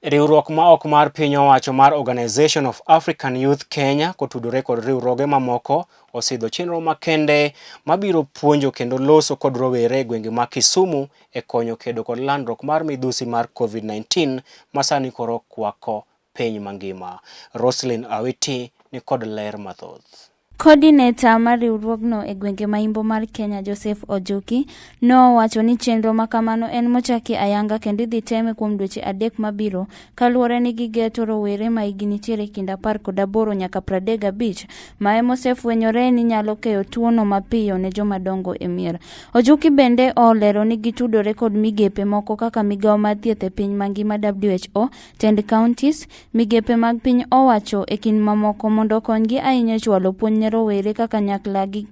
Riwruok ma ok mar piny owacho mar Organization of African Youth Kenya kotudore kod riwruoge mamoko osidho chenro makende mabiro puonjo kendo loso kod rowere egwenge ma Kisumu ekonyo kedo kod landruok mar midhusi mar COVID-19 masani koro okwako piny mangima. Roslyn Awiti ni kod ler mathoth. Coordinator mar riwruogno e gwenge maimbo mar Kenya Joseph Ojuki nowacho ni chenro makamano en mochaki ayanga kendo idhi teme kuom dweche 3 mabiro kaluwore ni gigeto rowere ma higi nitiere kind 18 nyaka 35 ma emosefwenyore ni nyalo keyo tuono mapiyo ne jomadongo e mier. Ojuki bende olero ni gitudore kod migepe moko kaka migawo mar thieth e piny mangima WHO, tend counties, migepe mag piny owacho e kind mamoko mondo konygi ahinya chwalo puonj rowere kaka nyaklagi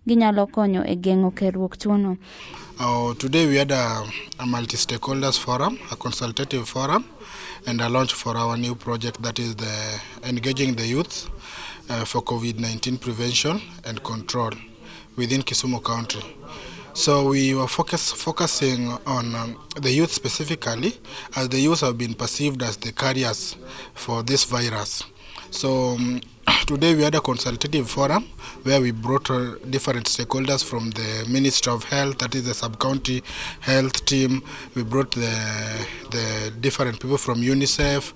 ginyalo konyo e geng'o kerruok tuono. Today we had a multi-stakeholders forum, a consultative forum, and a launch for our new project that is the engaging the youth for COVID-19 prevention and control within Kisumu County. So we were focusing on the youth specifically, as the youth have been perceived as the carriers for this virus. So today we had a consultative forum where we brought different stakeholders from the Ministry of Health, that is the sub-county health team. We brought the different people from UNICEF,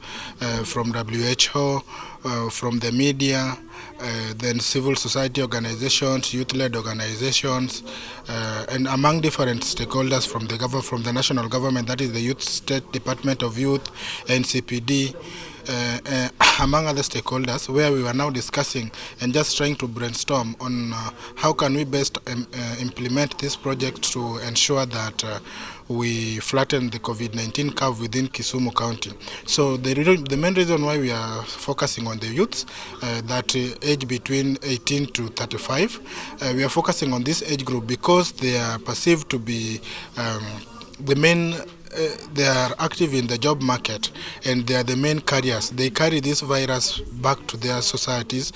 from WHO, from the media, then civil society organizations, youth-led organizations, and among different stakeholders from the national government, that is the Youth State Department of Youth, NCPD, among other stakeholders, where we were now discussing and just trying to brainstorm on how can we best implement this project to ensure that we flatten the COVID-19 curve within Kisumu County. So the main reason why we are focusing on the youths that age between 18 to 35, we are focusing on this age group because they are perceived to be the main they are active in the job market and they are the main carriers. They carry this virus back to their societies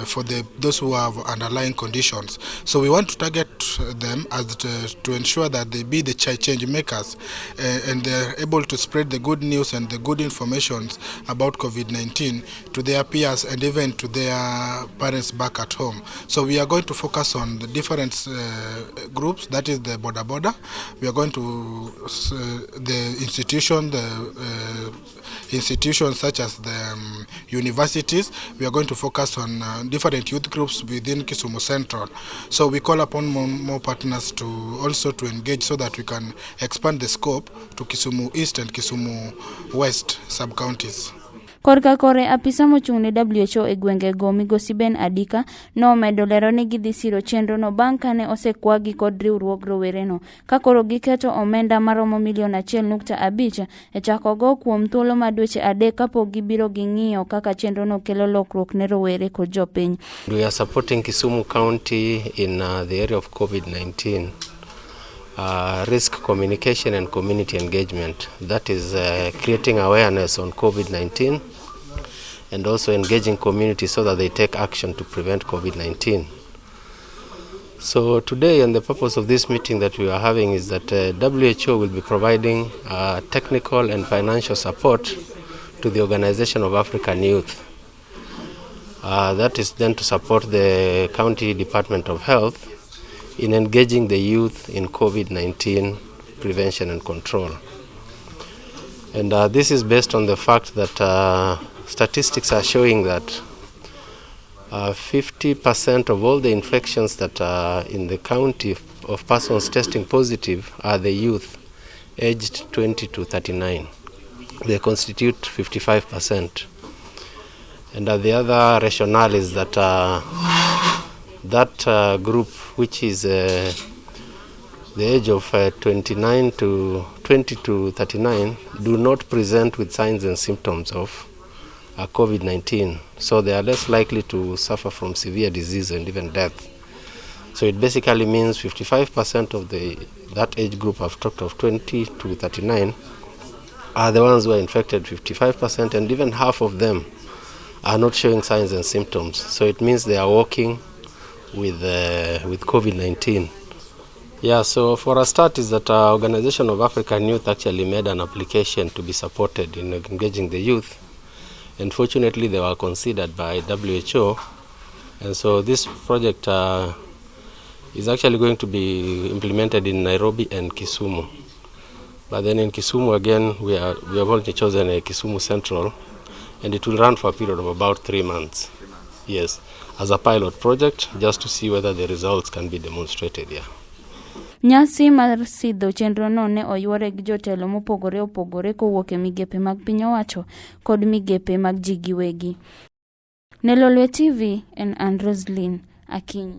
for those who have underlying conditions. So we want to target them as to ensure that they be the change makers and they are able to spread the good news and the good information about COVID-19 to their peers and even to their parents back at home. So we are going to focus on the different groups, that is the border. We are going to the institutions such as the universities. We are going to focus on different youth groups within Kisumu Central. So we call upon more partners to also to engage so that we can expand the scope to Kisumu East and Kisumu West sub-counties. Korka kore apisa mochung' ne WHO e gwenge go migosi Ben Adika nomedo lero ni gidhi siro chenro no bang' kane osekwagi kod riwruog rowere no ka koro giketo omenda maromo milion 1.5 e chako go kuom thuolo ma dweche 3 kapok gibiro ging'iyo kaka chenro no kelo lokruok ne rowere kod jopiny. We are supporting Kisumu County in the area of COVID-19. Risk communication and community engagement, that is creating awareness on COVID-19 and also engaging community so that they take action to prevent COVID-19. So today, and the purpose of this meeting that we are having is that WHO will be providing technical and financial support to the Organization of African Youth. That is then to support the County Department of Health in engaging the youth in COVID-19 prevention and control. And this is based on the fact that statistics are showing that 50% of all the infections that are in the county of persons testing positive are the youth aged 20 to 39. They constitute 55%. And the other rationale is that that group, which is the age of 20 to 39, do not present with signs and symptoms of COVID-19. So they are less likely to suffer from severe disease and even death. So it basically means 55% of that age group I've talked of, 20 to 39, are the ones who are infected, 55%, and even half of them are not showing signs and symptoms. So it means they are walking with COVID-19. Yeah, so for a start is that Organization of African Youth actually made an application to be supported in engaging the youth. And fortunately, they were considered by WHO. And so this project is actually going to be implemented in Nairobi and Kisumu. But then in Kisumu again, we have only chosen a Kisumu Central, and it will run for a period of about 3 months. Yes, as a pilot project, just to see whether the results can be demonstrated here. Nyasi mar sidho chenro no ne oyuore gi jotelo mopogore opogore kowuok e migepe mag piny owacho kod migepe mag ji giwegi. Ne Lolwe TV en Roslyn Akinyi.